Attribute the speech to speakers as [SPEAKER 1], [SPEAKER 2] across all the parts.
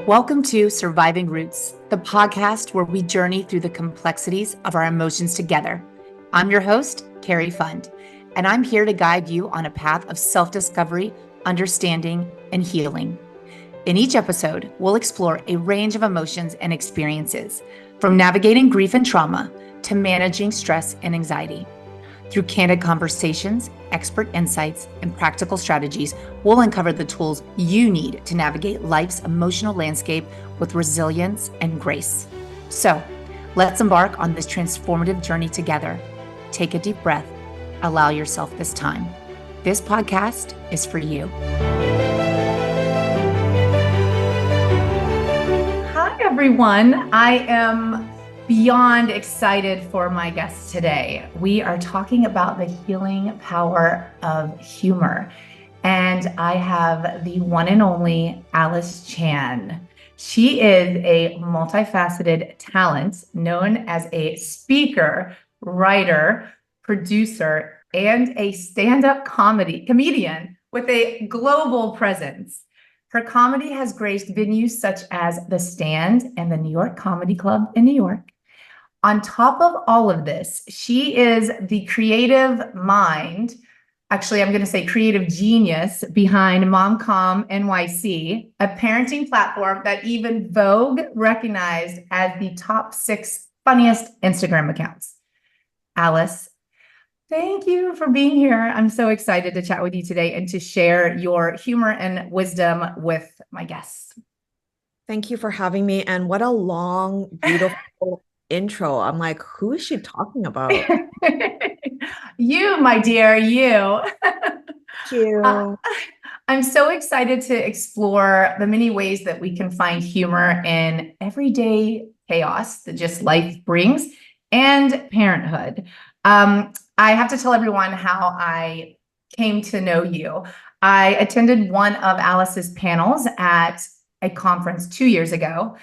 [SPEAKER 1] Welcome to Surviving Roots, the podcast where we journey through the complexities of our emotions together. I'm your host, Carrie Fund, and I'm here to guide you on a path of self-discovery, understanding, and healing. In each episode, we'll explore a range of emotions and experiences, from navigating grief and trauma to managing stress and anxiety. Through candid conversations, expert insights, and practical strategies, we'll uncover the tools you need to navigate life's emotional landscape with resilience and grace. So, let's embark on this transformative journey together. Take a deep breath. Allow yourself this time. This podcast is for you. Hi, everyone. I am beyond excited for my guest today. We are talking about the healing power of humor. And I have the one and only Alice Chan. She is a multifaceted talent known as a speaker, writer, producer, and a stand-up comedian with a global presence. Her comedy has graced venues such as The Stand and the New York Comedy Club in New York. On top of all of this, she is the creative mind, actually, I'm going to say creative genius behind MomCom NYC, a parenting platform that even Vogue recognized as the top 6 funniest Instagram accounts. Alice, thank you for being here. I'm so excited to chat with you today and to share your humor and wisdom with my guests.
[SPEAKER 2] Thank you for having me. And what a long, beautiful intro. I'm like, who is she talking about?
[SPEAKER 1] You, my dear, you.
[SPEAKER 2] Thank you.
[SPEAKER 1] I'm so excited to explore the many ways that we can find humor in everyday chaos that just life brings and parenthood. I have to tell everyone how I came to know you. I attended one of Alice's panels at a conference 2 years ago.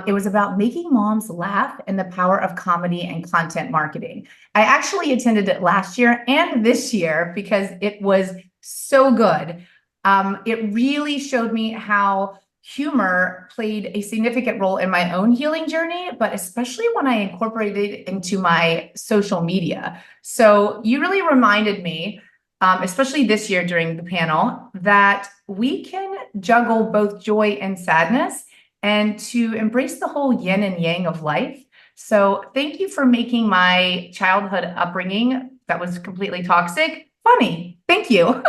[SPEAKER 1] It was about making moms laugh and the power of comedy and content marketing. I actually attended it last year and this year because it was so good. It really showed me how humor played a significant role in my own healing journey, but especially when I incorporated it into my social media. So you really reminded me, especially this year during the panel, that we can juggle both joy and sadness and to embrace the whole yin and yang of life. So thank you for making my childhood upbringing that was completely toxic funny. Thank you.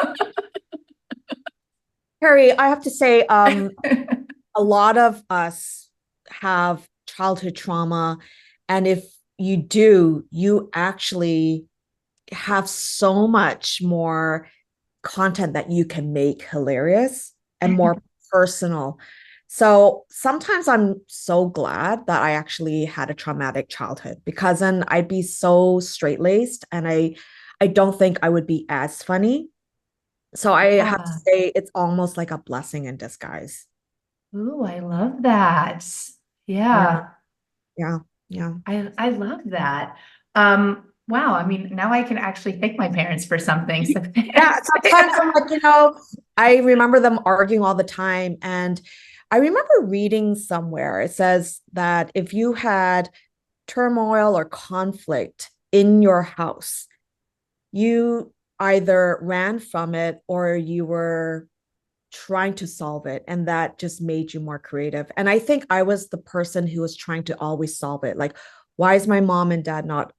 [SPEAKER 2] Carrie, I have to say, a lot of us have childhood trauma. And if you do, you actually have so much more content that you can make hilarious and more personal. So sometimes I'm so glad that I actually had a traumatic childhood, because then I'd be so straight-laced and I don't think I would be as funny. So I have to say it's almost like a blessing in disguise.
[SPEAKER 1] Ooh, I love that. Yeah.
[SPEAKER 2] Yeah.
[SPEAKER 1] I love that. Wow. I mean, now I can actually thank my parents for something. So
[SPEAKER 2] Yeah, sometimes I'm like, I remember them arguing all the time. And I remember reading somewhere, it says that if you had turmoil or conflict in your house, you either ran from it or you were trying to solve it. And that just made you more creative. And I think I was the person who was trying to always solve it. Like, why is my mom and dad not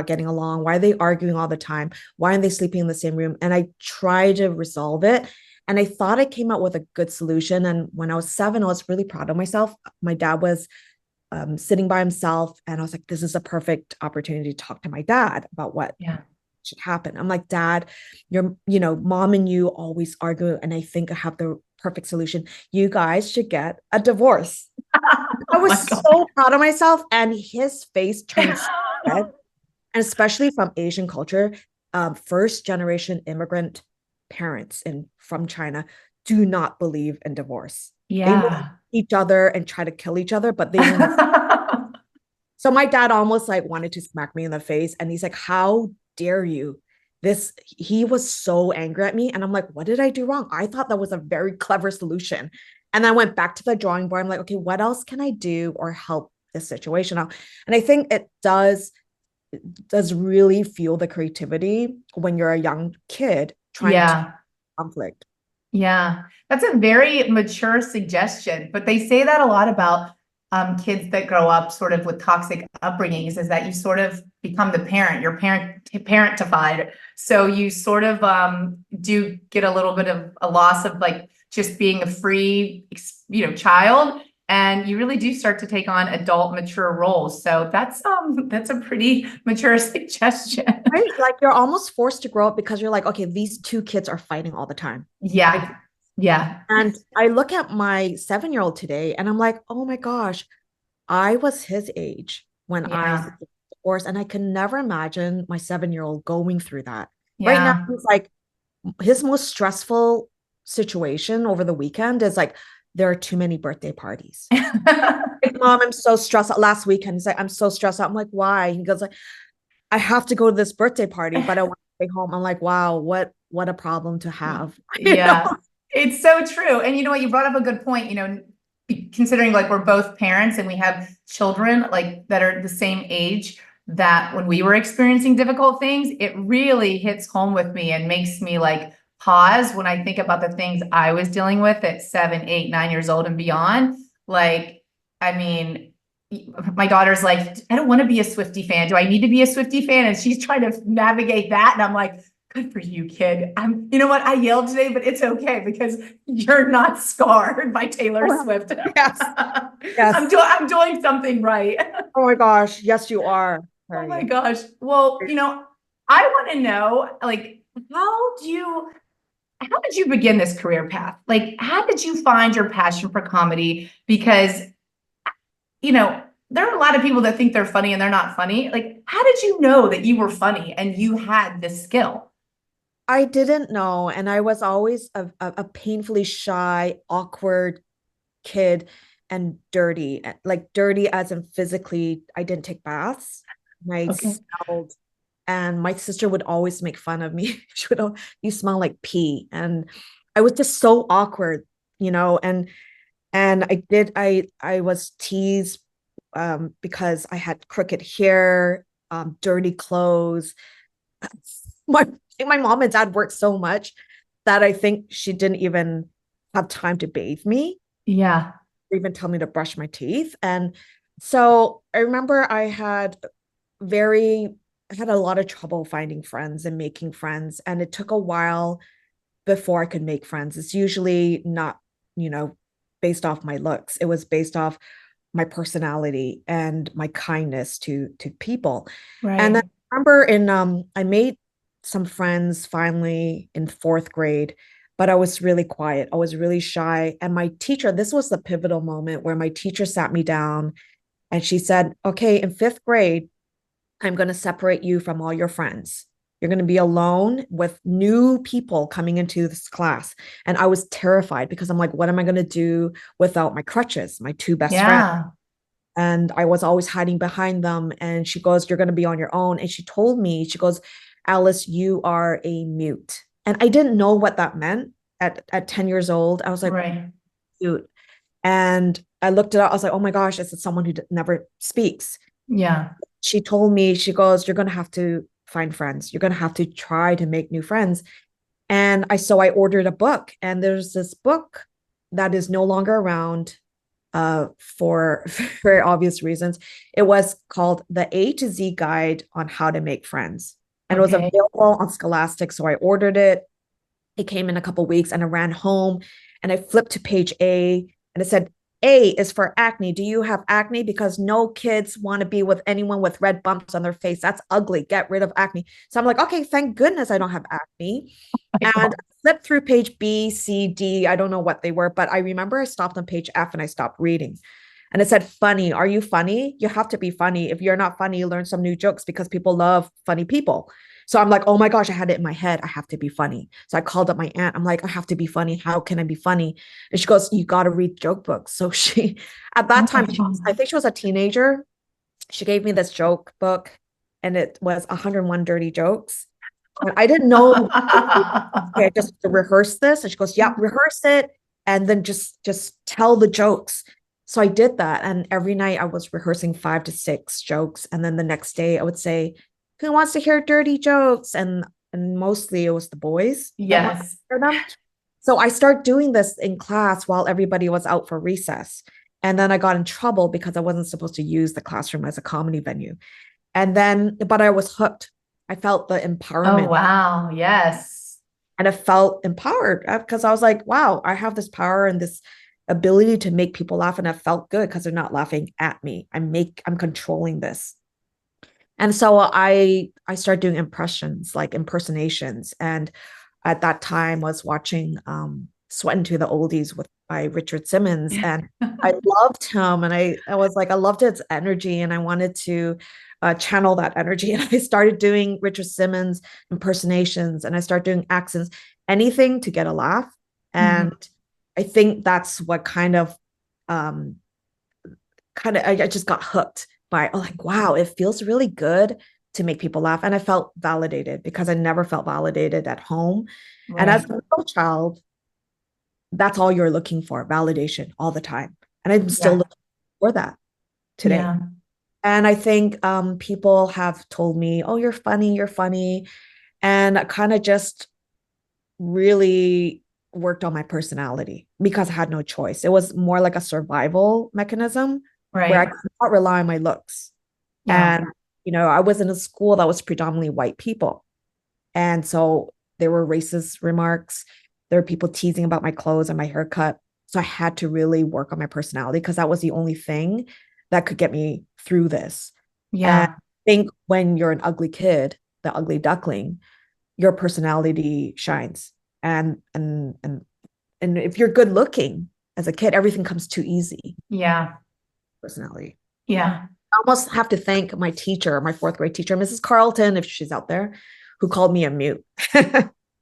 [SPEAKER 2] getting along? Why are they arguing all the time? Why aren't they sleeping in the same room? And I tried to resolve it. And I thought I came up with a good solution. And when I was 7, I was really proud of myself. My dad was sitting by himself. And I was like, this is a perfect opportunity to talk to my dad about what should happen. I'm like, Dad, mom and you always argue. And I think I have the perfect solution. You guys should get a divorce. I was so proud of myself. And his face turned red. And especially from Asian culture, first generation immigrant parents from China do not believe in divorce. They will each other and try to kill each other, but they won't. So my dad almost like wanted to smack me in the face. And he's like, how dare you? He was so angry at me. And I'm like, what did I do wrong? I thought that was a very clever solution. And then I went back to the drawing board. I'm like, okay, what else can I do or help this situation out? And I think it does really fuel the creativity when you're a young kid trying to
[SPEAKER 1] Yeah.
[SPEAKER 2] conflict.
[SPEAKER 1] Yeah, that's a very mature suggestion, but they say that a lot about kids that grow up sort of with toxic upbringings is that you sort of become the parent, you're parentified. So you sort of do get a little bit of a loss of like just being a free, child, and you really do start to take on adult mature roles. So that's a pretty mature suggestion.
[SPEAKER 2] Right? Like you're almost forced to grow up because you're like, okay, these two kids are fighting all the time. Like,
[SPEAKER 1] Yeah, yeah,
[SPEAKER 2] and I look at my 7-year-old today and I'm like, oh my gosh, I was his age when I
[SPEAKER 1] yeah,
[SPEAKER 2] divorced, and I can never imagine my 7-year-old going through that. Right now,
[SPEAKER 1] yeah.
[SPEAKER 2] he's like, his most stressful situation over the weekend is like, there are too many birthday parties. Like, Mom, I'm so stressed out. Last weekend, he's like, I'm so stressed out. I'm like, why? He goes like, I have to go to this birthday party, but I want to stay home. I'm like, wow, what a problem to have. You know?
[SPEAKER 1] Yeah, it's so true. And you know what? You brought up a good point, considering like we're both parents and we have children like that are the same age that when we were experiencing difficult things, it really hits home with me and makes me like pause when I think about the things I was dealing with at 7, 8, 9 years old and beyond. Like, I mean, my daughter's like, I don't want to be a Swiftie fan. Do I need to be a Swiftie fan? And she's trying to navigate that. And I'm like, good for you, kid. You know what? I yelled today, but it's okay because you're not scarred by Taylor Swift.
[SPEAKER 2] Yes, yes.
[SPEAKER 1] I'm doing something right.
[SPEAKER 2] Oh my gosh. Yes, you are.
[SPEAKER 1] Oh my
[SPEAKER 2] Right.
[SPEAKER 1] gosh. Well, I want to know, like, how did you begin this career path? Like, how did you find your passion for comedy? Because, there are a lot of people that think they're funny and they're not funny. Like, how did you know that you were funny and you had this skill?
[SPEAKER 2] I didn't know. And I was always a painfully shy, awkward kid and dirty. Like dirty as in physically, I didn't take baths. I
[SPEAKER 1] Okay.
[SPEAKER 2] smelled, and my sister would always make fun of me. She would, you smell like pee. And I was just so awkward, and I was teased because I had crooked hair, dirty clothes. my my mom and dad worked so much that I think she didn't even have time to bathe me,
[SPEAKER 1] Yeah.
[SPEAKER 2] or even tell me to brush my teeth. And so I remember very I had a lot of trouble finding friends and making friends, and it took a while before I could make friends. It's usually not, you know, based off my looks. It was based off my personality and my kindness to people. And then
[SPEAKER 1] Right.
[SPEAKER 2] I remember I made some friends finally in fourth grade, but I was really quiet. I was really shy. And my teacher, this was the pivotal moment where my teacher sat me down and she said, okay, in fifth grade, I'm going to separate you from all your friends. You're going to be alone with new people coming into this class. And I was terrified because I'm like, what am I going to do without my crutches, my two best friends?
[SPEAKER 1] Yeah.
[SPEAKER 2] And I was always hiding behind them. And she goes, you're going to be on your own. And she told me, she goes, Alice, you are a mute. And I didn't know what that meant at 10 years old. I was like,
[SPEAKER 1] Right.
[SPEAKER 2] mute. And I looked it up. I was like, oh my gosh, this is someone who never speaks.
[SPEAKER 1] Yeah.
[SPEAKER 2] She told me, she goes, you're going to have to find friends. You're going to have to try to make new friends. And I ordered a book, and there's this book that is no longer around for very obvious reasons. It was called The A to Z Guide on How to Make Friends. And it was
[SPEAKER 1] Okay.
[SPEAKER 2] available on Scholastic. So I ordered it. It came in a couple of weeks, and I ran home and I flipped to page A, and it said, A is for acne. Do you have acne? Because no kids want to be with anyone with red bumps on their face. That's ugly. Get rid of acne. So I'm like, okay, thank goodness I don't have acne.
[SPEAKER 1] My
[SPEAKER 2] And
[SPEAKER 1] God.
[SPEAKER 2] I flipped through page B, C, D. I don't know what they were, but I remember I stopped on page F and I stopped reading. And it said, funny. Are you funny? You have to be funny. If you're not funny, you learn some new jokes because people love funny people. So I'm like, oh my gosh, I had it in my head. I have to be funny. So I called up my aunt. I'm like, I have to be funny. How can I be funny? And she goes, you got to read joke books. So at that
[SPEAKER 1] Oh my
[SPEAKER 2] time, I
[SPEAKER 1] God.
[SPEAKER 2] think she was a teenager. She gave me this joke book, and it was 101 dirty jokes. And I didn't know. Okay, I just rehearse this. And she goes, yeah, rehearse it. and then just tell the jokes. So I did that. And every night I was rehearsing 5 to 6 jokes. And then the next day I would say, who wants to hear dirty jokes? And mostly it was the boys that wanted to
[SPEAKER 1] Yes.
[SPEAKER 2] hear them. So I started doing this in class while everybody was out for recess. And then I got in trouble because I wasn't supposed to use the classroom as a comedy venue. And then, but I was hooked. I felt the
[SPEAKER 1] Oh,
[SPEAKER 2] empowerment,
[SPEAKER 1] wow. Yes.
[SPEAKER 2] and I felt empowered because I was like, wow, I have this power and this ability to make people laugh. And I felt good because they're not laughing at me. I'm controlling this. And so I started doing impressions, like impersonations. And at that time was watching Sweatin' to the Oldies with by Richard Simmons. And I loved him. And I was like, I loved his energy and I wanted to channel that energy. And I started doing Richard Simmons impersonations and I started doing accents, anything to get a laugh.
[SPEAKER 1] Mhm.
[SPEAKER 2] And I think that's what um, I just got hooked by, oh, like, wow, it feels really good to make people laugh. And I felt validated because I never felt validated at home. And as
[SPEAKER 1] Right.
[SPEAKER 2] a little child, that's all you're looking for, validation all the time. And I'm still
[SPEAKER 1] Yeah.
[SPEAKER 2] looking for that today.
[SPEAKER 1] Yeah.
[SPEAKER 2] And I think people have told me, oh, you're funny, you're funny. And I kind of just really worked on my personality because I had no choice. It was more like a survival mechanism where I
[SPEAKER 1] Right.
[SPEAKER 2] could not rely on my looks.
[SPEAKER 1] Yeah.
[SPEAKER 2] And, I was in a school that was predominantly white people. And so there were racist remarks. There were people teasing about my clothes and my haircut. So I had to really work on my personality because that was the only thing that could get me through this. And I
[SPEAKER 1] Yeah.
[SPEAKER 2] think when you're an ugly kid, the ugly duckling, your personality shines. And if you're good looking as a kid, everything comes too easy.
[SPEAKER 1] Yeah.
[SPEAKER 2] Personality. Yeah.
[SPEAKER 1] Yeah.
[SPEAKER 2] I almost have to thank my teacher, my fourth grade teacher, Mrs. Carlton, if she's out there, who called me a mute.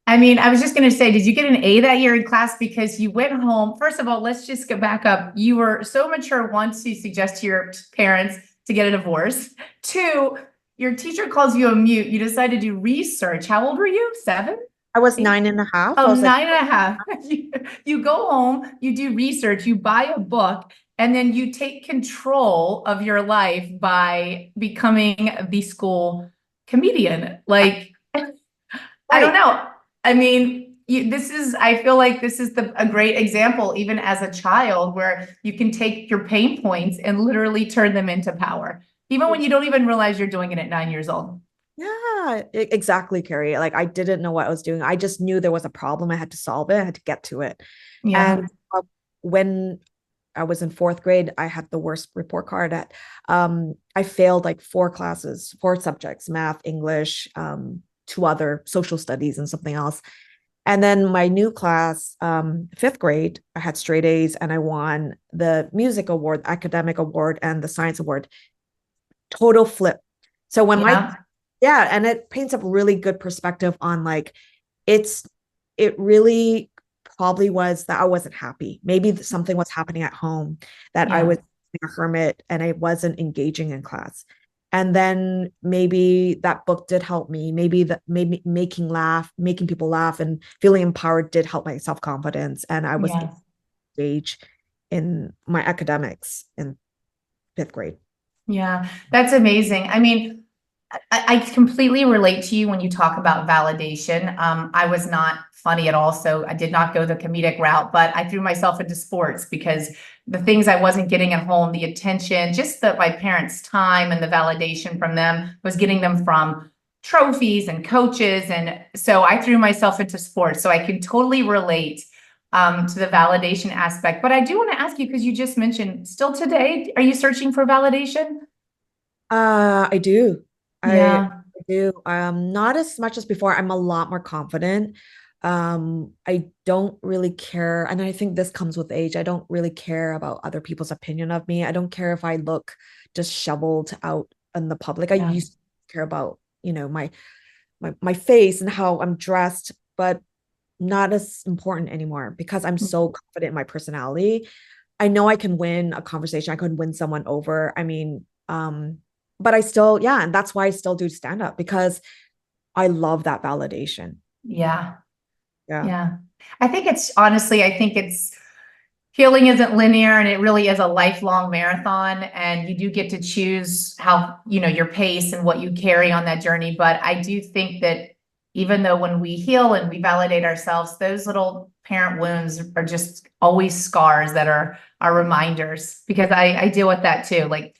[SPEAKER 1] I mean, I was just going to say, did you get an A that year in class because you went home? First of all, let's just go back up. You were so mature once to suggest to your parents to get a divorce. Two, your teacher calls you a mute. You decided to do research. How old were you? 7?
[SPEAKER 2] I was 9.5. I
[SPEAKER 1] Oh,
[SPEAKER 2] was like,
[SPEAKER 1] 9.5. You go home, you do research, you buy a book, and then you take control of your life by becoming the school comedian. Like, I don't
[SPEAKER 2] right.
[SPEAKER 1] know. I mean, I feel like this is a great example, even as a child, where you can take your pain points and literally turn them into power, even when you don't even realize you're doing it at 9 years old.
[SPEAKER 2] Yeah, exactly, Carrie. Like I didn't know what I was doing. I just knew there was a problem. I had to solve it. I had to get to it.
[SPEAKER 1] Yeah.
[SPEAKER 2] And when I was in fourth grade, I had the worst report card at I failed like 4 classes, 4 subjects, math, English, 2 other social studies and something else. And then my new class, fifth grade, I had straight A's and I won the music award, academic award, and the science award. Total flip. So when my
[SPEAKER 1] Yeah.
[SPEAKER 2] yeah, and it paints a really good perspective on like it's it really probably was that I wasn't happy. Maybe something was happening at home that I
[SPEAKER 1] Yeah.
[SPEAKER 2] was a hermit and I wasn't engaging in class. And then maybe that book did help me. Maybe that maybe making people laugh and feeling empowered did help my self-confidence. And I was
[SPEAKER 1] Yeah.
[SPEAKER 2] engaged in my academics in fifth grade.
[SPEAKER 1] Yeah. That's amazing. I mean, I completely relate to you when you talk about validation. I was not funny at all, so I did not go the comedic route, but I threw myself into sports because the things I wasn't getting at home, the attention, just my parents' time and the validation from them was getting them from trophies and coaches. And so I threw myself into sports. So I can totally relate to the validation aspect. But I do want to ask you, because you just mentioned still today, are you searching for validation?
[SPEAKER 2] I do.
[SPEAKER 1] Yeah.
[SPEAKER 2] I do. Not as much as before. I'm a lot more confident. I don't really care, and I think this comes with age. I don't really care about other people's opinion of me. I don't care if I look disheveled out in the public. I
[SPEAKER 1] Yeah.
[SPEAKER 2] used to care about, my face and how I'm dressed, but not as important anymore because I'm so confident in my personality. I know I can win a conversation. I could win someone over. I mean, but I still, yeah, and that's why I still do stand up because I love that validation.
[SPEAKER 1] Yeah.
[SPEAKER 2] Yeah.
[SPEAKER 1] Yeah. I think it's honestly, I think it's healing isn't linear and it really is a lifelong marathon, and you do get to choose how, your pace and what you carry on that journey. But I do think that even though when we heal and we validate ourselves, those little parent wounds are just always scars that are reminders, because I deal with that too. Like,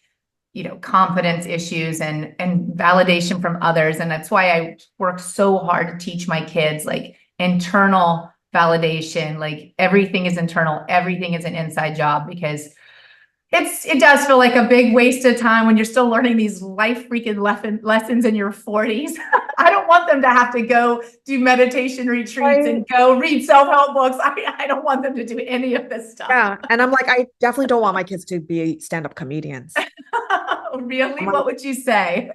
[SPEAKER 1] confidence issues and validation from others. And that's why I work so hard to teach my kids like internal validation. Like everything is internal, everything is an inside job, because it does feel like a big waste of time when you're still learning these life freaking lessons in your 40s. I don't want them to have to go do meditation retreats
[SPEAKER 2] Right.
[SPEAKER 1] and go read self-help books. I don't want them to do any of this stuff.
[SPEAKER 2] Yeah. And I'm like, I definitely don't want my kids to be stand-up comedians.
[SPEAKER 1] Really?
[SPEAKER 2] I'm like,
[SPEAKER 1] What would you say?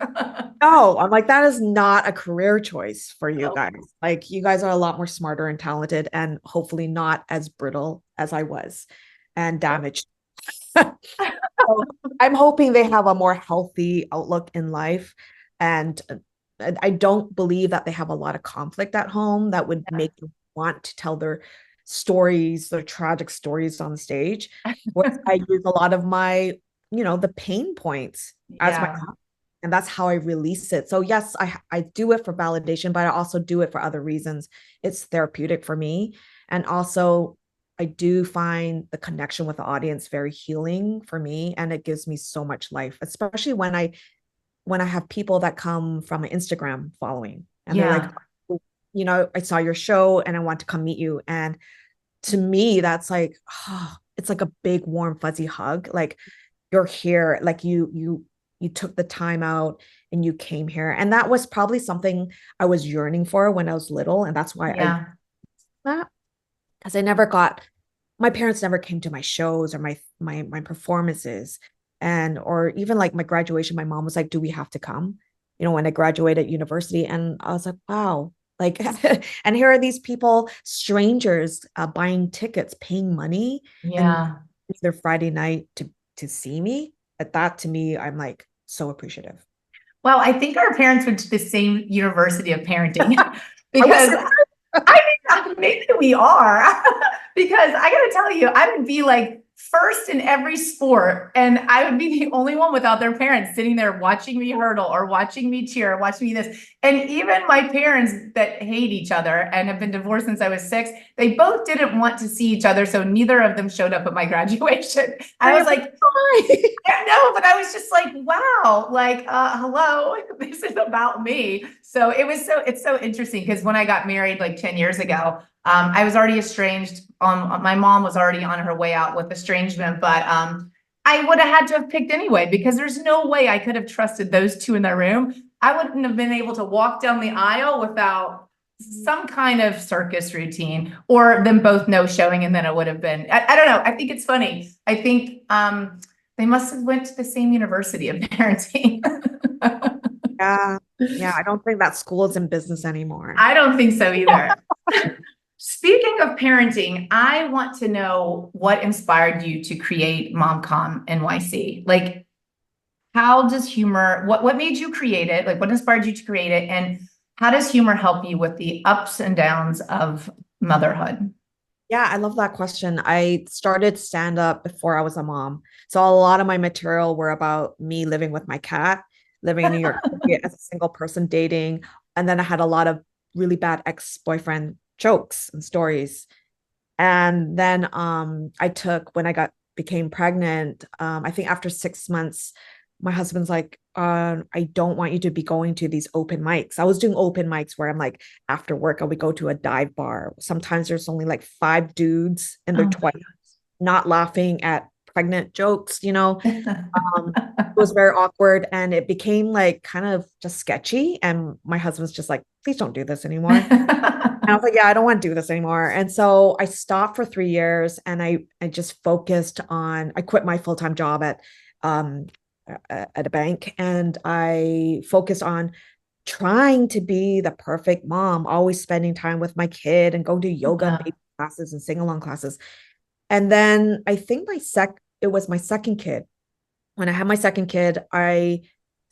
[SPEAKER 2] no, I'm like, that is not a career choice for you
[SPEAKER 1] Oh,
[SPEAKER 2] guys. Like, you guys are a lot more smarter and talented, and hopefully not as brittle as I was and damaged. So I'm hoping they have a more healthy outlook in life. And I don't believe that they have a lot of conflict at home that would
[SPEAKER 1] yeah.
[SPEAKER 2] make them want to tell their stories, their tragic stories on stage. Whereas I use a lot of my, the pain points as my,
[SPEAKER 1] Yeah.
[SPEAKER 2] and that's how I release it. So yes, I do it for validation, but I also do it for other reasons. It's therapeutic for me. And also I do find the connection with the audience very healing for me, and it gives me so much life, especially when I have people that come from an Instagram following and they're like,
[SPEAKER 1] Yeah.
[SPEAKER 2] "Oh, I saw your show and I want to come meet you." And to me, that's like, oh, it's like a big warm fuzzy hug. Like, you're here, like you took the time out and you came here. And that was probably something I was yearning for when I was little. And that's why I
[SPEAKER 1] Yeah.
[SPEAKER 2] that because I never got my parents never came to my shows or my performances, and or even like my graduation. My mom was like, do we have to come, when I graduated university? And I was like, wow, like and here are these people, strangers, buying tickets, paying money, and
[SPEAKER 1] Yeah.
[SPEAKER 2] their Friday night to see me. At that, to me, I'm like so appreciative.
[SPEAKER 1] Well, I think our parents went to the same university of parenting
[SPEAKER 2] I was
[SPEAKER 1] because I mean, maybe we are. Because I gotta tell you, I would be like first in every sport, and I would be the only one without their parents sitting there watching me hurdle or watching me cheer or watching me this. And even my parents that hate each other and have been divorced since I was 6, they both didn't want to see each other. So neither of them showed up at my graduation. I was like, yeah, no, but I was just like, wow, like, hello, this is about me. So it's so interesting because when I got married like 10 years ago, I was already estranged. My mom was already on her way out with estrangement, but I would have had to have picked anyway, because there's no way I could have trusted those two in their room. I wouldn't have been able to walk down the aisle without some kind of circus routine, or them both no showing, and then it would have been, I don't know. I think it's funny. I think they must have went to the same university of parenting.
[SPEAKER 2] Yeah. Yeah. I don't think that school is in business anymore.
[SPEAKER 1] I don't think so either. Speaking of parenting, I want to know what inspired you to create MomCom NYC. Like, how does humor, what made you create it? Like, what inspired you to create it? And how does humor help you with the ups and downs of motherhood?
[SPEAKER 2] Yeah, I love that question. I started stand up before I was a mom. So a lot of my material were about me living with my cat, living in New York City as a single person dating. And then I had a lot of really bad ex-boyfriend jokes and stories. And then I took when I got became pregnant, I think after 6 months, my husband's like, I don't want you to be going to these open mics. I was doing open mics where I'm like, after work, I would go to a dive bar. Sometimes there's only like 5 dudes in their
[SPEAKER 1] Oh
[SPEAKER 2] 20s, not laughing at pregnant jokes, it
[SPEAKER 1] my
[SPEAKER 2] was very awkward and it became like kind of just sketchy. And my husband's just like, please don't do this anymore. And I was like, yeah, I don't want to do this anymore. And so I stopped for 3 years and I just focused on, I quit my full-time job um, at a bank, and I focused on trying to be the perfect mom, always spending time with my kid and going to yoga and
[SPEAKER 1] Yeah.
[SPEAKER 2] baby classes and sing-along classes. And then I think it was my second kid. When I had my second kid, I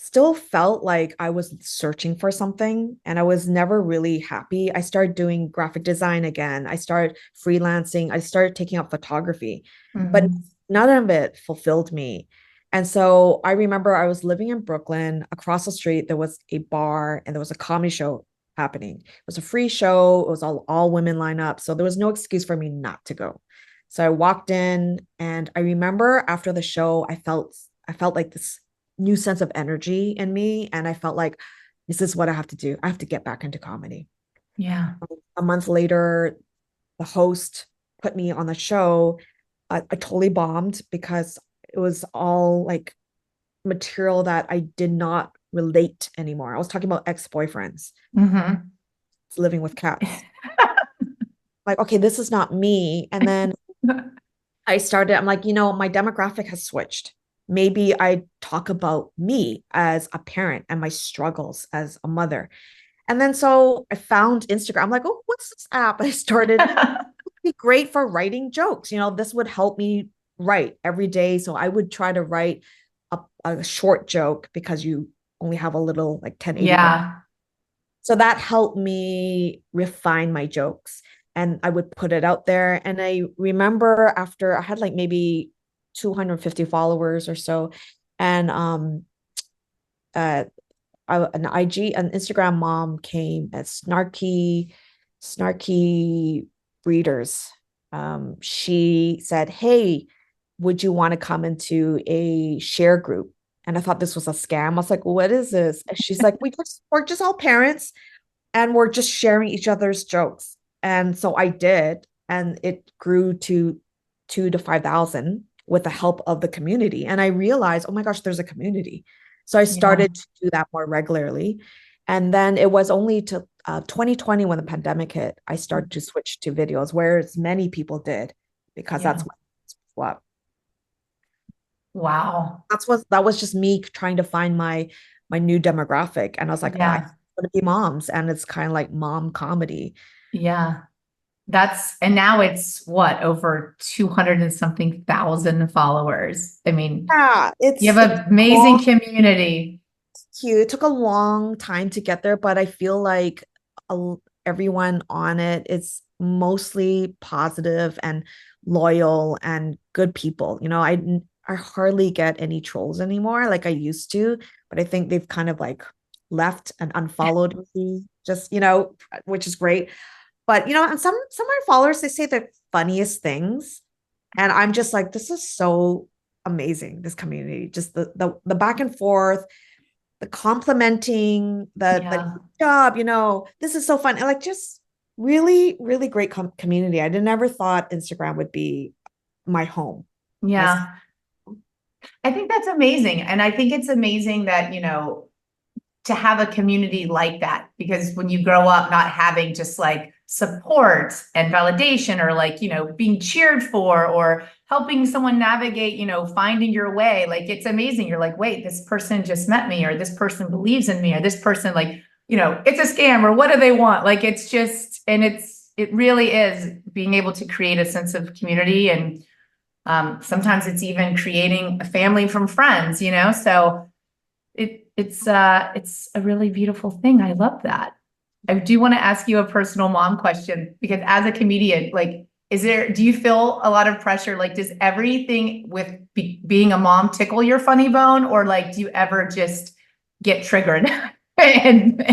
[SPEAKER 2] still felt like I was searching for something and I was never really happy. I started doing graphic design again. I started freelancing. I started taking up photography, but
[SPEAKER 1] Mhm.
[SPEAKER 2] none of it fulfilled me. And so I remember I was living in Brooklyn. Across the street, there was a bar and there was a comedy show happening. It was a free show. It was all women lineup. So there was no excuse for me not to go. So I walked in and I remember after the show, I felt like this new sense of energy in me. And I felt like this is what I have to do. I have to get back into comedy.
[SPEAKER 1] Yeah.
[SPEAKER 2] A month later, the host put me on the show. I totally bombed because it was all like material that I did not relate anymore. I was talking about ex-boyfriends,
[SPEAKER 1] Hmm.
[SPEAKER 2] living with cats. Like, okay, this is not me. And then I'm like, my demographic has switched. Maybe I talk about me as a parent and my struggles as a mother. And then so I found Instagram. I'm like, oh, what's this app? I started, it'd be great for writing jokes. This would help me write every day. So I would try to write a short joke because you only have a little like 1080 by.
[SPEAKER 1] Yeah.
[SPEAKER 2] So that helped me refine my jokes and I would put it out there. And I remember after I had like maybe 250 followers or so, and uh an Instagram mom came as snarky breeders. She said, "Hey, would you want to come into a share group?" And I thought this was a scam. I was like, "What is this?" And she's like, we're just all parents and we're just sharing each other's jokes. And so I did, and it grew to 2 to 5,000 with the help of the community. And I realized, oh my gosh, there's a community. So I
[SPEAKER 1] Yeah.
[SPEAKER 2] started to do that more regularly. And then it was only to 2020 when the pandemic hit, I started to switch to videos, whereas many people did, because
[SPEAKER 1] Yeah.
[SPEAKER 2] that's what
[SPEAKER 1] Wow.
[SPEAKER 2] that was just me trying to find my new demographic. And I was like, oh, I
[SPEAKER 1] Yeah.
[SPEAKER 2] want to be moms. And it's kind of like mom comedy.
[SPEAKER 1] Yeah. And now it's what, over 200 and something thousand followers. I mean,
[SPEAKER 2] Yeah,
[SPEAKER 1] you
[SPEAKER 2] it's
[SPEAKER 1] have an amazing
[SPEAKER 2] long
[SPEAKER 1] community.
[SPEAKER 2] queue. It took a long time to get there, but I feel like a, everyone on it is mostly positive and loyal and good people. I hardly get any trolls anymore like I used to, but I think they've kind of like left and unfollowed me, just which is great. But and some of my followers, they say the funniest things, and I'm just like, this is so amazing. This community, just the back and forth, the complimenting, the
[SPEAKER 1] Yeah.
[SPEAKER 2] job, this is so fun. And like just really, really great community. I never thought Instagram would be my home. My
[SPEAKER 1] Yeah. I think that's amazing. And I think it's amazing that, to have a community like that, because when you grow up not having just like support and validation, or like, being cheered for, or helping someone navigate, finding your way, like it's amazing. You're like, wait, this person just met me, or this person believes in me, or this person, like, it's a scam, or what do they want? Like it's just, and it really is being able to create a sense of community. And sometimes it's even creating a family from friends, so it's a really beautiful thing. I love that. I do want to ask you a personal mom question, because as a comedian, like, do you feel a lot of pressure? Like, does everything with being a mom tickle your funny bone, or like, do you ever just get triggered? and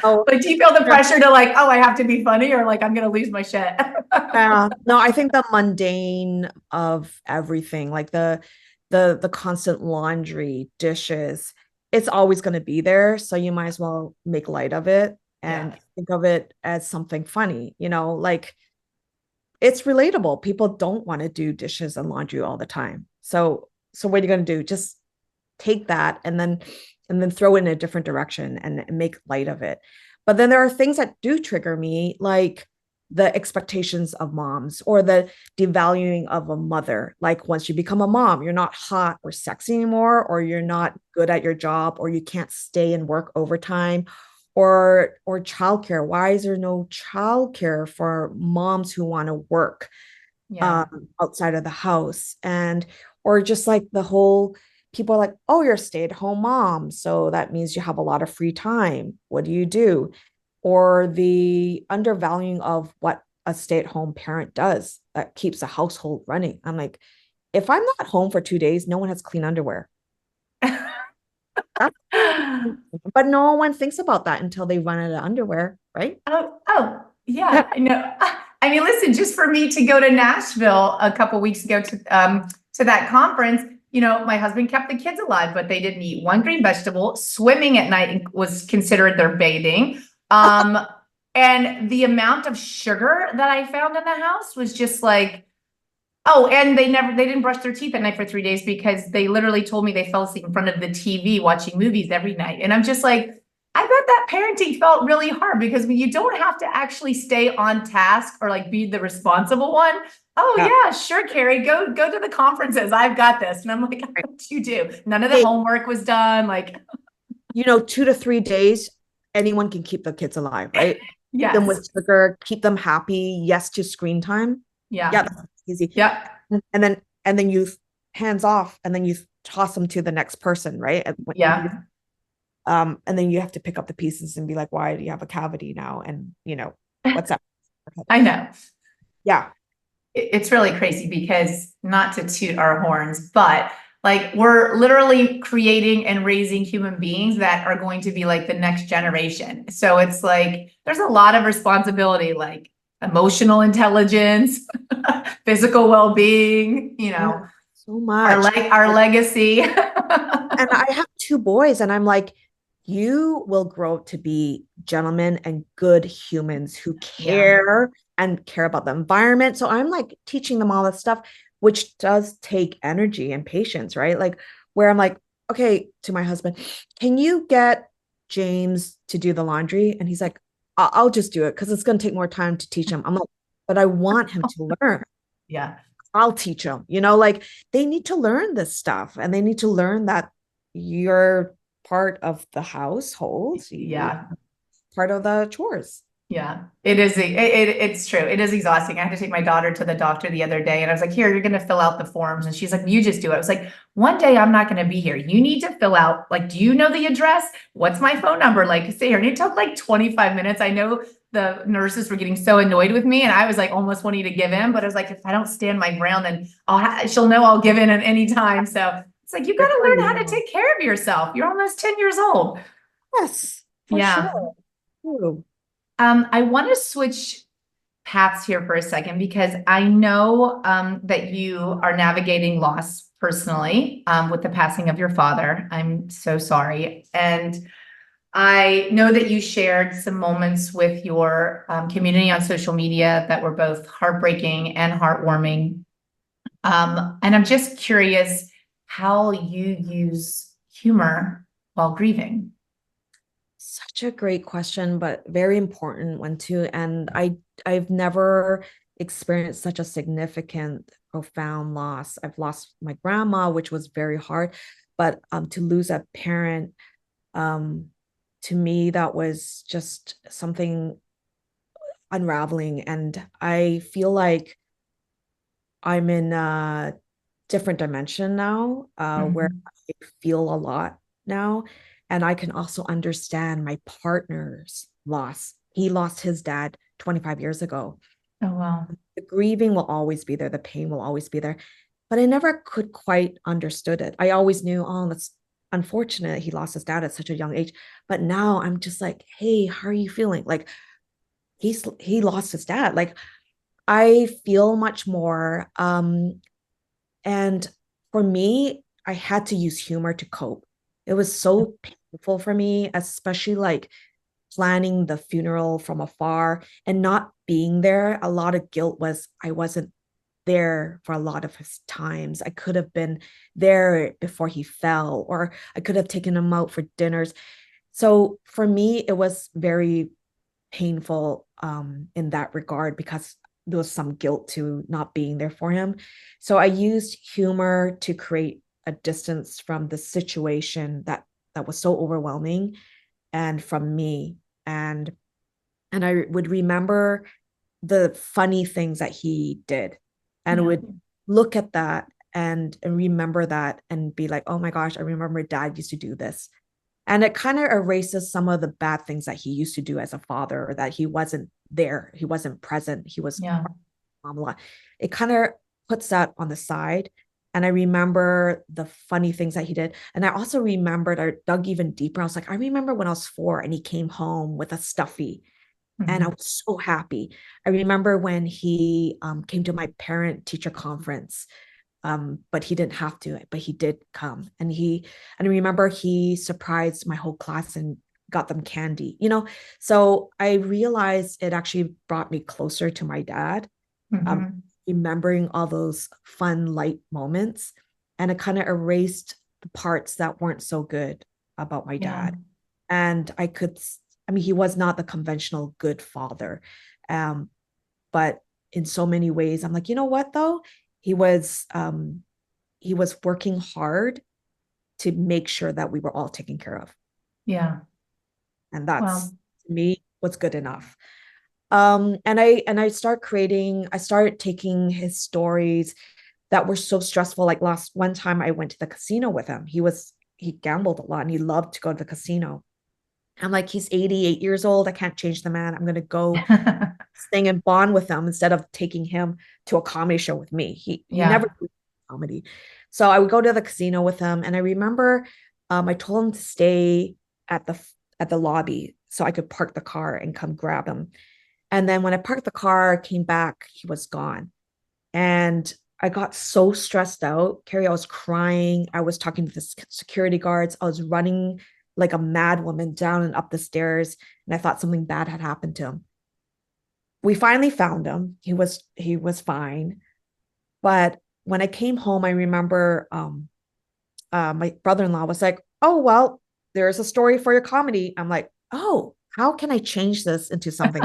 [SPEAKER 2] oh,
[SPEAKER 1] like, do you feel the pressure to like, oh, I have to be funny, or like, I'm gonna lose my shit?
[SPEAKER 2] yeah. No, I think the mundane of everything, like the constant laundry, dishes, it's always going to be there. So you might as well make light of it
[SPEAKER 1] Yeah.
[SPEAKER 2] and think of it as something funny, like it's relatable. People don't want to do dishes and laundry all the time. So what are you going to do? Just take that and then throw it in a different direction and make light of it. But then there are things that do trigger me, like the expectations of moms or the devaluing of a mother. Like once you become a mom, you're not hot or sexy anymore, or you're not good at your job, or you can't stay and work overtime, or childcare. Why is there no childcare for moms who want to work
[SPEAKER 1] Yeah.
[SPEAKER 2] outside of the house? And or just like the whole people are like, oh, you're a stay-at-home mom, so that means you have a lot of free time. What do you do? Or the undervaluing of what a stay-at-home parent does that keeps a household running. I'm like, if I'm not home for 2 days, no one has clean underwear. That's, but no one thinks about that until they run out of underwear, right?
[SPEAKER 1] Yeah, I know. I mean, listen, just for me to go to Nashville a couple weeks ago to that conference, my husband kept the kids alive, but they didn't eat one green vegetable. Swimming at night was considered their bathing. Um, and the amount of sugar that I found in the house was just like, oh, and they didn't brush their teeth at night for 3 days because they literally told me they fell asleep in front of the TV watching movies every night. And I'm just like, I bet that parenting felt really hard because you don't have to actually stay on task or like be the responsible one.
[SPEAKER 2] Yeah.
[SPEAKER 1] Oh yeah, sure, Carrie, go to the conferences. I've got this. And I'm like, what you do? None of the
[SPEAKER 2] Hey,
[SPEAKER 1] homework was done. Like,
[SPEAKER 2] 2 to 3 days, anyone can keep the kids alive, right? Feed them
[SPEAKER 1] yes,
[SPEAKER 2] with sugar, keep them happy, yes to screen time. Yeah,
[SPEAKER 1] yeah,
[SPEAKER 2] that's easy.
[SPEAKER 1] yep,
[SPEAKER 2] And then you hands off, and then you toss them to the next person, right?
[SPEAKER 1] yeah.
[SPEAKER 2] And then you have to pick up the pieces and be like, why do you have a cavity now? And what's that?
[SPEAKER 1] I know.
[SPEAKER 2] Yeah.
[SPEAKER 1] It's really crazy because not to toot our horns, but like we're literally creating and raising human beings that are going to be like the next generation. So it's like there's a lot of responsibility, like emotional intelligence, physical well-being,
[SPEAKER 2] Yeah, so
[SPEAKER 1] our
[SPEAKER 2] much.
[SPEAKER 1] like our legacy.
[SPEAKER 2] And I have two boys, and I'm like, you will grow up to be gentlemen and good humans who
[SPEAKER 1] Yeah.
[SPEAKER 2] care about the environment. So I'm like teaching them all this stuff, which does take energy and patience, right? Like, where I'm like, okay, to my husband, can you get James to do the laundry? And he's like, I'll just do it because it's going to take more time to teach him. I'm like, but I want him to learn.
[SPEAKER 1] Yeah.
[SPEAKER 2] I'll teach them, like they need to learn this stuff, and they need to learn that you're part of the household, you're
[SPEAKER 1] Yeah.
[SPEAKER 2] part of the chores.
[SPEAKER 1] Yeah, it is. It's true. It is exhausting. I had to take my daughter to the doctor the other day and I was like, here, you're going to fill out the forms. And she's like, you just do it. I was like, one day I'm not going to be here. You need to fill out, like, do you know the address? What's my phone number? Like, say here. And it took like 25 minutes. I know the nurses were getting so annoyed with me and I was like almost wanting to give in, but I was like, if I don't stand my ground, then she'll know I'll give in at any time. So it's like, you got
[SPEAKER 2] Good
[SPEAKER 1] to
[SPEAKER 2] for
[SPEAKER 1] learn how to
[SPEAKER 2] you.
[SPEAKER 1] take care of yourself. You're almost 10 years old.
[SPEAKER 2] Yes, for
[SPEAKER 1] Yeah.
[SPEAKER 2] sure. Ooh.
[SPEAKER 1] I want to switch paths here for a second because I know that you are navigating loss personally with the passing of your father. I'm so sorry. And I know that you shared some moments with your community on social media that were both heartbreaking and heartwarming. And I'm just curious how you use humor while grieving.
[SPEAKER 2] Such a great question, but very important one too. And I've never experienced such a significant, profound loss. I've lost my grandma, which was very hard, but to lose a parent, um, to me, that was just something unraveling. And I feel like I'm in a different dimension now, where
[SPEAKER 1] Mhm.
[SPEAKER 2] I feel a lot now. And I can also understand my partner's loss. He lost his dad 25 years ago.
[SPEAKER 1] Oh, wow.
[SPEAKER 2] The grieving will always be there, the pain will always be there. But I never could quite understood it. I always knew, oh, that's unfortunate he lost his dad at such a young age. But now I'm just like, hey, how are you feeling? Like he lost his dad. Like I feel much more. And for me, I had to use humor to cope. It was so painful for me, especially like planning the funeral from afar and not being there. A lot of guilt was I wasn't there for a lot of his times. I could have been there before he fell, or I could have taken him out for dinners. So for me, it was very painful in that regard because there was some guilt to not being there for him. So I used humor to create a distance from the situation that was so overwhelming and from me. And I would remember the funny things that he did and
[SPEAKER 1] Yeah.
[SPEAKER 2] would look at that and remember that and be like, oh my gosh, I remember dad used to do this. And it kind of erases some of the bad things that he used to do as a father, or that he wasn't there, he wasn't present, he was
[SPEAKER 1] Yeah.
[SPEAKER 2] mom a lot. It kind of puts that on the side. And I remember the funny things that he did. And I also remembered, I dug even deeper. I was like, I remember when I was 4 and he came home with a stuffy, and I
[SPEAKER 1] Mhm.
[SPEAKER 2] was so happy. I remember when he came to my parent teacher conference, but he didn't have to, but he did come. And I remember he surprised my whole class and got them candy, you know? So I realized it actually brought me closer to my dad, um,
[SPEAKER 1] Mhm.
[SPEAKER 2] remembering all those fun, light moments. And it kind of erased the parts that weren't so good about my
[SPEAKER 1] Yeah.
[SPEAKER 2] dad. And I mean, he was not the conventional good father. Um, but in so many ways, I'm like, you know what though? He was um, he was working hard to make sure that we were all taken care of.
[SPEAKER 1] Yeah.
[SPEAKER 2] And that's
[SPEAKER 1] Well,
[SPEAKER 2] to me what's good enough. And I started taking his stories that were so stressful. Like last one time I went to the casino with him. He gambled a lot and he loved to go to the casino. I'm like, he's 88 years old. I can't change the man. I'm gonna go sing and bond with him instead of taking him to a comedy show with me. He never
[SPEAKER 1] yeah.
[SPEAKER 2] did comedy. So I would go to the casino with him. And I remember I told him to stay at the lobby so I could park the car and come grab him. And then when I parked the car, came back, he was gone. And I got so stressed out, Carrie. I was crying. I was talking to the security guards. I was running like a mad woman down and up the stairs. And I thought something bad had happened to him. We finally found him. He was fine. But when I came home, I remember my brother-in-law was like, "Oh, well, there's a story for your comedy." I'm like, "Oh, how can I change this into something?"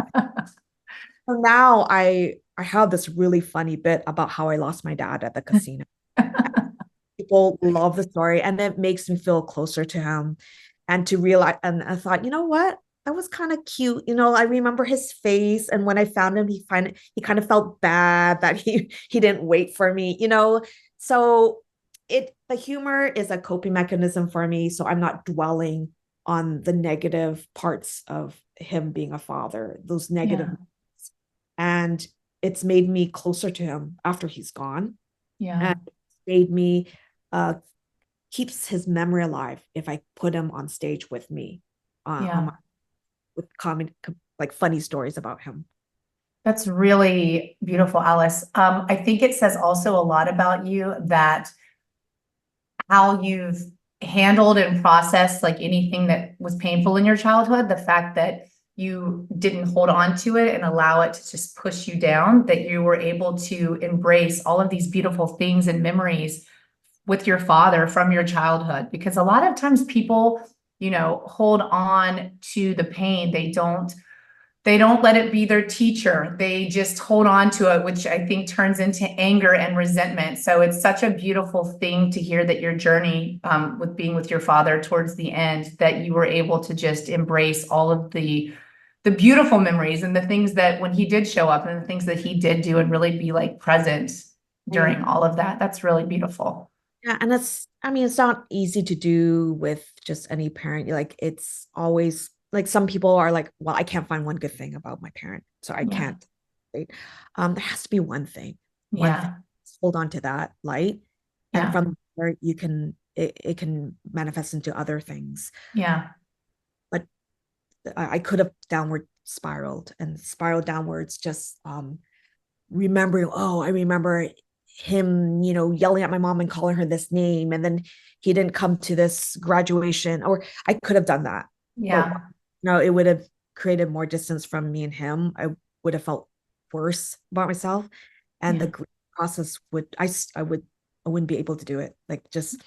[SPEAKER 2] So now I have this really funny bit about how I lost my dad at the casino. People love the story, and it makes me feel closer to him. And to realize, and I thought, you know what? That was kind of cute. I remember his face, and when I found him, he kind of felt bad that he didn't wait for me. So the humor is a coping mechanism for me. So I'm not dwelling on the negative parts of him being a father, those negative,
[SPEAKER 1] Yeah.
[SPEAKER 2] and it's made me closer to him after he's gone,
[SPEAKER 1] Yeah.
[SPEAKER 2] and it's made me uh keeps his memory alive if I put him on stage with me,
[SPEAKER 1] Yeah.
[SPEAKER 2] with comedy, like funny stories about him.
[SPEAKER 1] That's really beautiful, Alice. I think it says also a lot about you that how you've handled and processed like anything that was painful in your childhood, the fact that you didn't hold on to it and allow it to just push you down, that you were able to embrace all of these beautiful things and memories with your father from your childhood. Because a lot of times people, hold on to the pain. They don't let it be their teacher. They just hold on to it, which I think turns into anger and resentment. So it's such a beautiful thing to hear that your journey with being with your father towards the end, that you were able to just embrace all of the beautiful memories and the things that when he did show up and the things that he did do and really be like present
[SPEAKER 2] Right.
[SPEAKER 1] during all of that. That's really beautiful.
[SPEAKER 2] Yeah, and I mean, it's not easy to do with just any parent. Like, it's always like some people are like, well, I can't find one good thing about my parent, so I
[SPEAKER 1] Yeah.
[SPEAKER 2] can't. Right? There has to be one thing.
[SPEAKER 1] Yeah.
[SPEAKER 2] Hold on to that light, and
[SPEAKER 1] Yeah.
[SPEAKER 2] from there, it can manifest into other things.
[SPEAKER 1] Yeah.
[SPEAKER 2] But I could have downward spiraled and spiraled downwards, just remembering, oh, I remember him, yelling at my mom and calling her this name. And then he didn't come to this graduation, or I could have done that. But
[SPEAKER 1] Yeah.
[SPEAKER 2] no, it would have created more distance from me and him. I would have felt worse about myself. And the
[SPEAKER 1] Yeah.
[SPEAKER 2] grief process I wouldn't be able to do it. Like, just,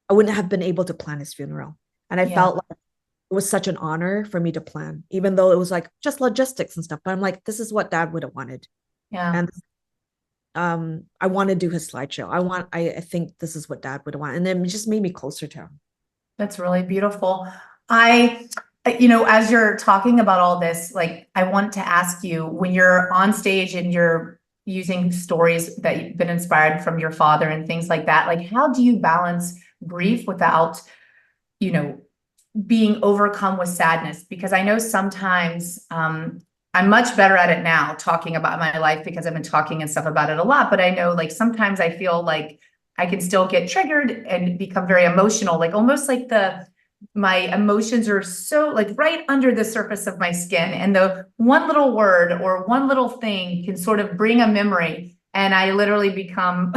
[SPEAKER 2] I wouldn't have been able to plan his funeral. And I
[SPEAKER 1] Yeah.
[SPEAKER 2] felt like it was such an honor for me to plan, even though it was like just logistics and stuff. But I'm like, this is what dad would have wanted.
[SPEAKER 1] Yeah.
[SPEAKER 2] And I want to do his slideshow. I think this is what dad would want. And then it just made me closer to him.
[SPEAKER 1] That's really beautiful. I, as you're talking about all this, like, I want to ask you when you're on stage and you're using stories that you've been inspired from your father and things like that. Like, how do you balance grief without, you know, being overcome with sadness? Because I know sometimes I'm much better at it now talking about my life because I've been talking and stuff about it a lot. But I know like sometimes I feel like I can still get triggered and become very emotional, like almost like my emotions are so like right under the surface of my skin. And the one little word or one little thing can sort of bring a memory. And I literally become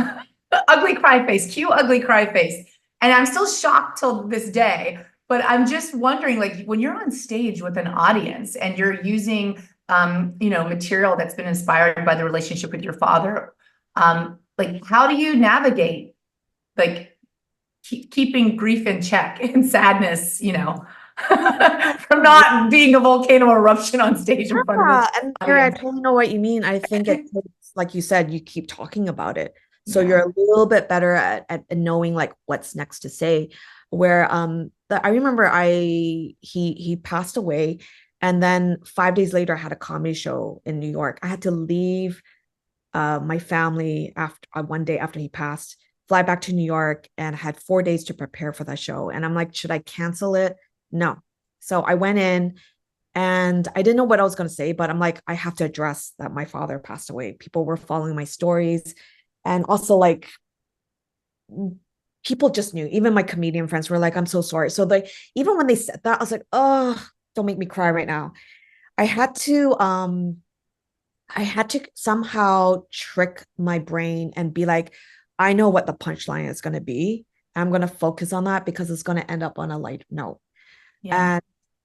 [SPEAKER 1] ugly cry face, cue ugly cry face. And I'm still shocked till this day. But I'm just wondering, like, when you're on stage with an audience and you're using, material that's been inspired by the relationship with your father, like, how do you navigate, like, keeping grief in check and sadness, from not being a volcano eruption on stage in front of
[SPEAKER 2] Yeah,
[SPEAKER 1] an
[SPEAKER 2] and Gary, I
[SPEAKER 1] audience?
[SPEAKER 2] totally know what you mean. I think it takes, like you said, you keep talking about it. So
[SPEAKER 1] Yeah.
[SPEAKER 2] you're a little bit better at knowing like what's next to say. Where I remember he passed away, and then 5 days later I had a comedy show in New York. I had to leave my family after one day after he passed, fly back to New York, and had 4 days to prepare for that show. And I'm like, should I cancel it? No. So I went in and I didn't know what I was going to say, but I'm like, I have to address that my father passed away. People were following my stories. And also, like, people just knew. Even my comedian friends were like, I'm so sorry. So, like, even when they said that, I was like, oh, don't make me cry right now. I had to, um, I had to somehow trick my brain and be like, I know what the punchline is going to be. I'm going to focus on that because it's going to end up on a light note.
[SPEAKER 1] Yeah.
[SPEAKER 2] And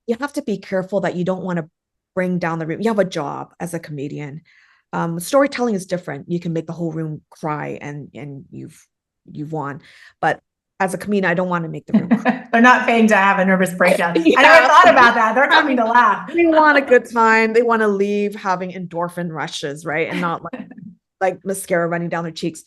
[SPEAKER 2] you have to be careful that you don't want to bring down the room. You have a job as a comedian. Storytelling is different. You can make the whole room cry and you've won. But as a comedian, I don't want to make the room cry.
[SPEAKER 1] They're not paying to have a nervous breakdown. I never
[SPEAKER 2] Yeah.
[SPEAKER 1] thought about that. They're coming to laugh.
[SPEAKER 2] They want a good time. They want to leave having endorphin rushes, right? And not like mascara running down their cheeks.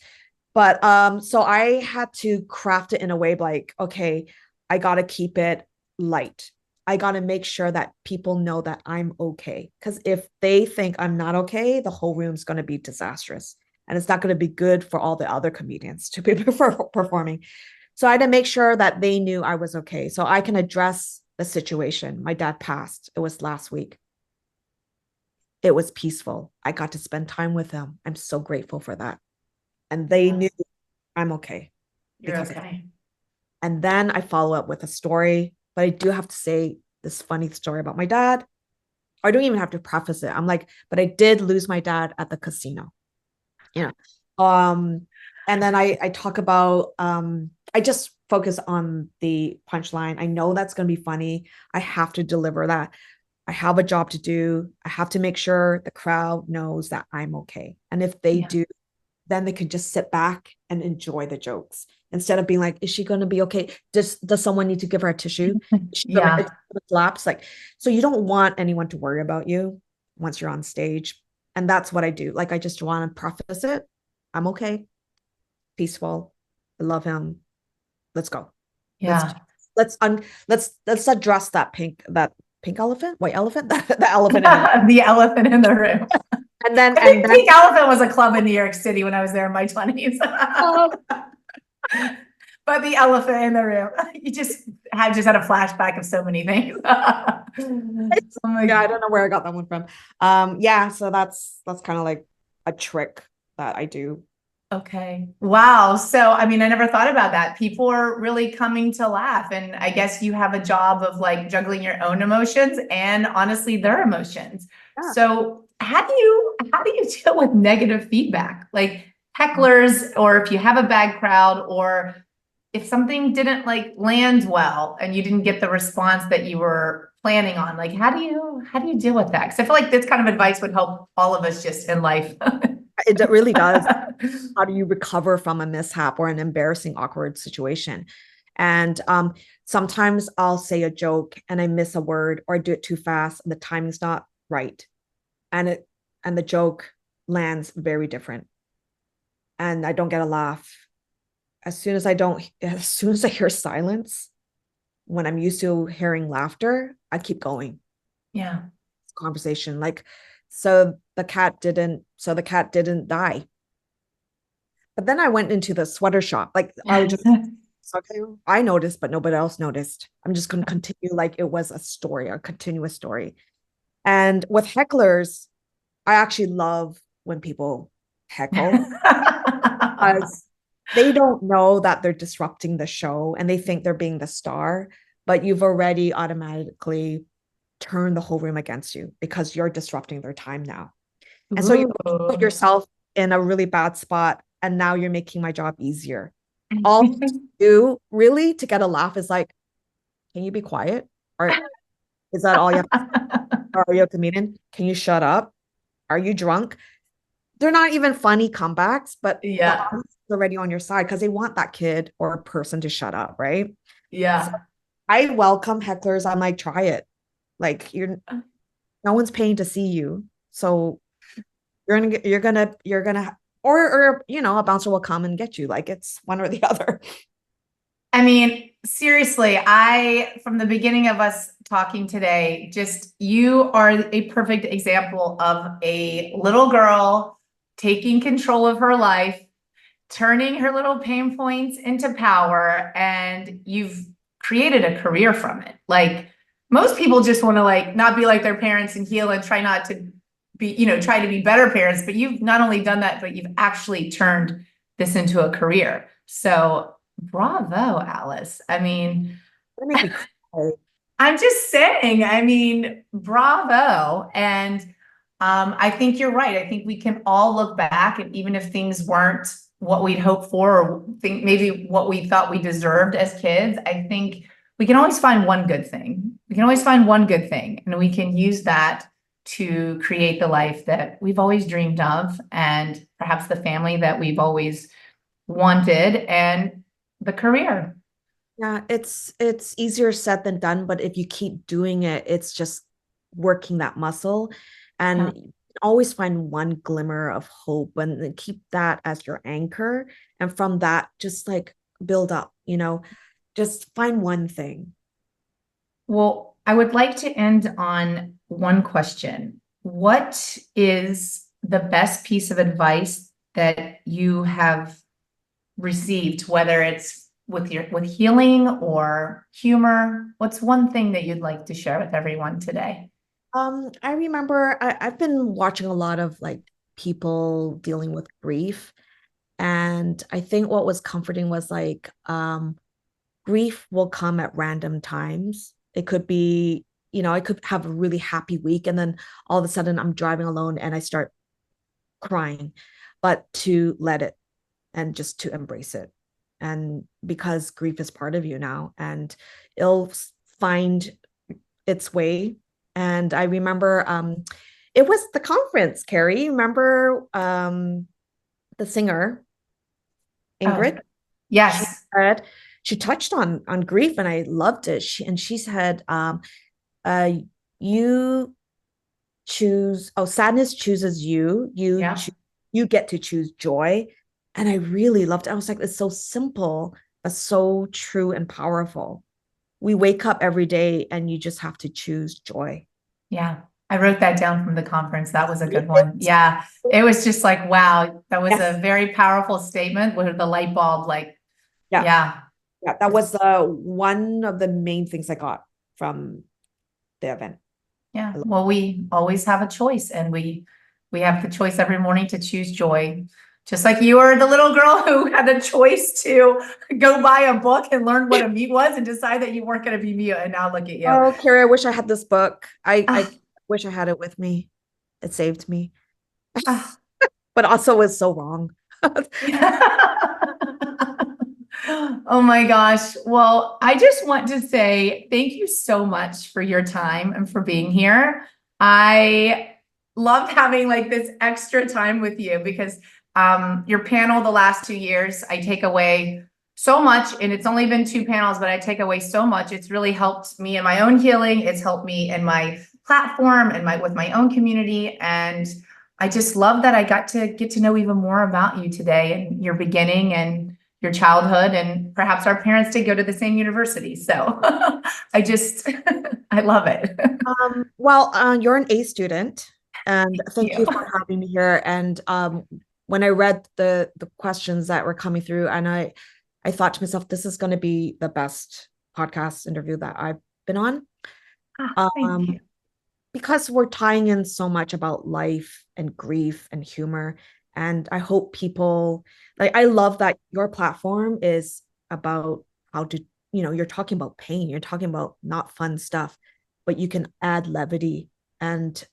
[SPEAKER 2] But so I had to craft it in a way like, okay, I gotta keep it light. I gotta make sure that people know that I'm okay. Because if they think I'm not okay, the whole room's gonna be disastrous. And it's not gonna be good for all the other comedians to be performing. So I had to make sure that they knew I was okay. So I can address the situation. My dad passed. It was last week. It was peaceful. I got to spend time with him. I'm so grateful for that. And they
[SPEAKER 1] Yeah,
[SPEAKER 2] knew I'm okay
[SPEAKER 1] you're
[SPEAKER 2] because
[SPEAKER 1] okay.
[SPEAKER 2] and then I follow up with a story. But I do have to say this funny story about my dad. I don't even have to preface it. I'm like, but I did lose my dad at the casino. You know. And then I talk about I just focus on the punchline. I know that's gonna be funny. I have to deliver that. I have a job to do. I have to make sure the crowd knows that I'm okay. And if they
[SPEAKER 1] Yeah.
[SPEAKER 2] do, then they can just sit back and enjoy the jokes instead of being like, is she going to be okay? Does someone need to give her a tissue? Is she gonna
[SPEAKER 1] Yeah.
[SPEAKER 2] collapse? Like, so you don't want anyone to worry about you once you're on stage. And that's what I do. Like, I just want to preface it. I'm okay, peaceful. I love him. Let's go. Let's
[SPEAKER 1] Yeah.
[SPEAKER 2] let's address that pink elephant, white elephant, the elephant in the room.
[SPEAKER 1] The elephant in the room.
[SPEAKER 2] And
[SPEAKER 1] I think
[SPEAKER 2] then
[SPEAKER 1] Pink Elephant was a club in New York City when I was there in my 20s.
[SPEAKER 2] oh,
[SPEAKER 1] But the elephant in the room, you just had a flashback of so many things. Oh my
[SPEAKER 2] yeah, I
[SPEAKER 1] God.
[SPEAKER 2] don't know where I got that one from. Yeah, so that's kind of like a trick that I do.
[SPEAKER 1] Okay. Wow. So, I mean, I never thought about that. People are really coming to laugh. And I guess you have a job of like juggling your own emotions and honestly their emotions.
[SPEAKER 2] Yeah.
[SPEAKER 1] So, how do you deal with negative feedback? Like hecklers, or if you have a bad crowd, or if something didn't like land well and you didn't get the response that you were planning on, like how do you deal with that? Because I feel like this kind of advice would help all of us just in life.
[SPEAKER 2] It really does. How do you recover from a mishap or an embarrassing, awkward situation? And sometimes I'll say a joke and I miss a word or I do it too fast and the timing's not right. And it and the joke lands very different. And I don't get a laugh. As soon as I hear silence, when I'm used to hearing laughter, I keep going.
[SPEAKER 1] Yeah.
[SPEAKER 2] Conversation. Like, so so the cat didn't die. But then I went into the sweater shop. Like I would just, okay, I noticed, but nobody else noticed. I'm just going to continue like it was a story, a continuous story. And with hecklers, I actually love when people heckle because they don't know that they're disrupting the show and they think they're being the star, but you've already automatically turned the whole room against you because you're disrupting their time now. And so you put
[SPEAKER 1] Ooh.
[SPEAKER 2] yourself in a really bad spot, and now you're making my job easier. All you do really to get a laugh is like, can you be quiet? Or is that all you have? Are you a comedian? Can you shut up? Are you drunk? They're not even funny comebacks, but the
[SPEAKER 1] Yeah,
[SPEAKER 2] audience is already on your side because they want that kid or person to shut up, right? So
[SPEAKER 1] yeah.
[SPEAKER 2] I welcome hecklers. I'm like, try it. Like no one's paying to see you. So you're gonna or a bouncer will come and get you. Like it's one or the other.
[SPEAKER 1] I mean, seriously, from the beginning of us talking today, just you are a perfect example of a little girl taking control of her life, turning her little pain points into power, and you've created a career from it. Like most people just want to like not be like their parents and heal and try not to be, try to be better parents, but you've not only done that, but you've actually turned this into a career. So bravo, Alice. I mean,
[SPEAKER 2] They make me cry.
[SPEAKER 1] I'm just saying, I mean, bravo. And I think you're right. I think we can all look back, and even if things weren't what we'd hoped for, or think maybe what we thought we deserved as kids, I think we can always find one good thing. We can always find one good thing, and we can use that to create the life that we've always dreamed of, and perhaps the family that we've always wanted, and the career.
[SPEAKER 2] Yeah, it's easier said than done, but if you keep doing it, it's just working that muscle
[SPEAKER 1] Yeah.
[SPEAKER 2] and always find one glimmer of hope and then keep that as your anchor. And from that, just like build up, just find one thing.
[SPEAKER 1] Well, I would like to end on one question. What is the best piece of advice that you have received, whether it's with healing or humor? What's one thing that you'd like to share with everyone today?
[SPEAKER 2] I remember I've been watching a lot of like people dealing with grief. And I think what was comforting was like grief will come at random times. It could be, I could have a really happy week and then all of a sudden I'm driving alone and I start crying, but to let it and just to embrace it. And because grief is part of you now and it'll find its way. And I remember it was the conference, Carrie. Remember the singer,
[SPEAKER 1] Oh,
[SPEAKER 2] Ingrid? She
[SPEAKER 1] yes.
[SPEAKER 2] said she touched on grief and I loved it. She said, uh, you choose, oh, sadness chooses you.
[SPEAKER 1] Yeah.
[SPEAKER 2] You get to choose joy. And I really loved it. I was like, it's so simple, but so true and powerful. We wake up every day and you just have to choose joy.
[SPEAKER 1] Yeah. I wrote that down from the conference. That was a good one. Yeah. It was just like, wow, that was a
[SPEAKER 2] Yes.
[SPEAKER 1] very powerful statement with the light bulb, like,
[SPEAKER 2] Yeah.
[SPEAKER 1] yeah.
[SPEAKER 2] Yeah. That was one of the main things I got from the event.
[SPEAKER 1] Yeah, well, we always have a choice, and we have the choice every morning to choose joy. Just like you were the little girl who had the choice to go buy a book and learn what a mute was and decide that you weren't going to be mute. And now look at you.
[SPEAKER 2] Oh, Carrie, I wish I had this book. I
[SPEAKER 1] Ah,
[SPEAKER 2] wish I had it with me. It saved me,
[SPEAKER 1] ah.
[SPEAKER 2] but also was so wrong.
[SPEAKER 1] Oh my gosh. Well, I just want to say thank you so much for your time and for being here. I loved having like this extra time with you because your panel the last 2 years, I take away so much, and it's only been two panels, but I take away so much. It's really helped me in my own healing. It's helped me in my platform and with my own community. And I just love that I got to get to know even more about you today and your beginning and your childhood, and perhaps our parents did go to the same university. So I just, I love it.
[SPEAKER 2] Well, you're an A student. And thank you for having me here. And when I read the questions that were coming through, and I thought to myself, this is going to be the best podcast interview that I've been on.
[SPEAKER 1] Thank you.
[SPEAKER 2] Because we're tying in so much about life and grief and humor. And I hope people, like, I love that your platform is about how to, you're talking about pain, you're talking about not fun stuff, but you can add levity, and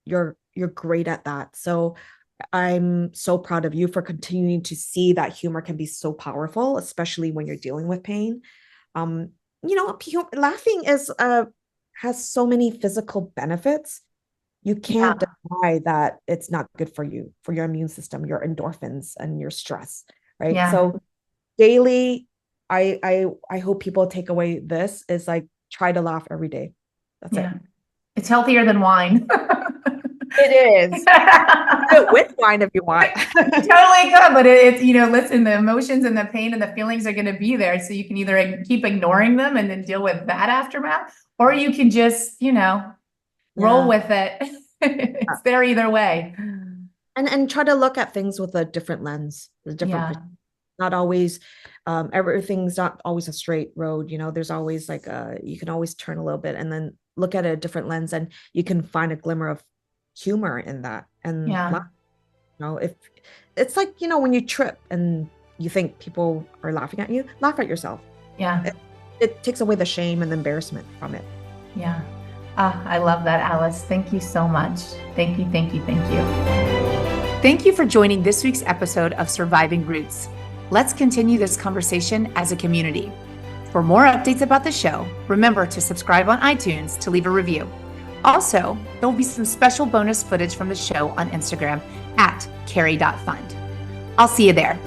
[SPEAKER 2] you're great at that. So I'm so proud of you for continuing to see that humor can be so powerful, especially when you're dealing with pain. Laughing is has so many physical benefits. You can't deny that it's not good for you, for your immune system, your endorphins, and your stress, right?
[SPEAKER 1] Yeah.
[SPEAKER 2] So daily, I hope people take away this is like, try to laugh every day. That's it.
[SPEAKER 1] It's healthier than wine.
[SPEAKER 2] It is. Do it with wine if you want.
[SPEAKER 1] Totally good, but it's, listen, the emotions and the pain and the feelings are going to be there. So you can either keep ignoring them and then deal with that aftermath, or you can just, roll with it. It's there either way.
[SPEAKER 2] And try to look at things with a different lens, not always, everything's not always a straight road. There's always like you can always turn a little bit and then look at a different lens, and you can find a glimmer of humor in that. And if it's like, when you trip and you think people are laughing at you, laugh at yourself. It takes away the shame and the embarrassment from it.
[SPEAKER 1] I love that, Alice. Thank you so much. Thank you, thank you, thank you. Thank you for joining this week's episode of Surviving Roots. Let's continue this conversation as a community. For more updates about the show, remember to subscribe on iTunes to leave a review. Also, there will be some special bonus footage from the show on Instagram @carrie.fund. I'll see you there.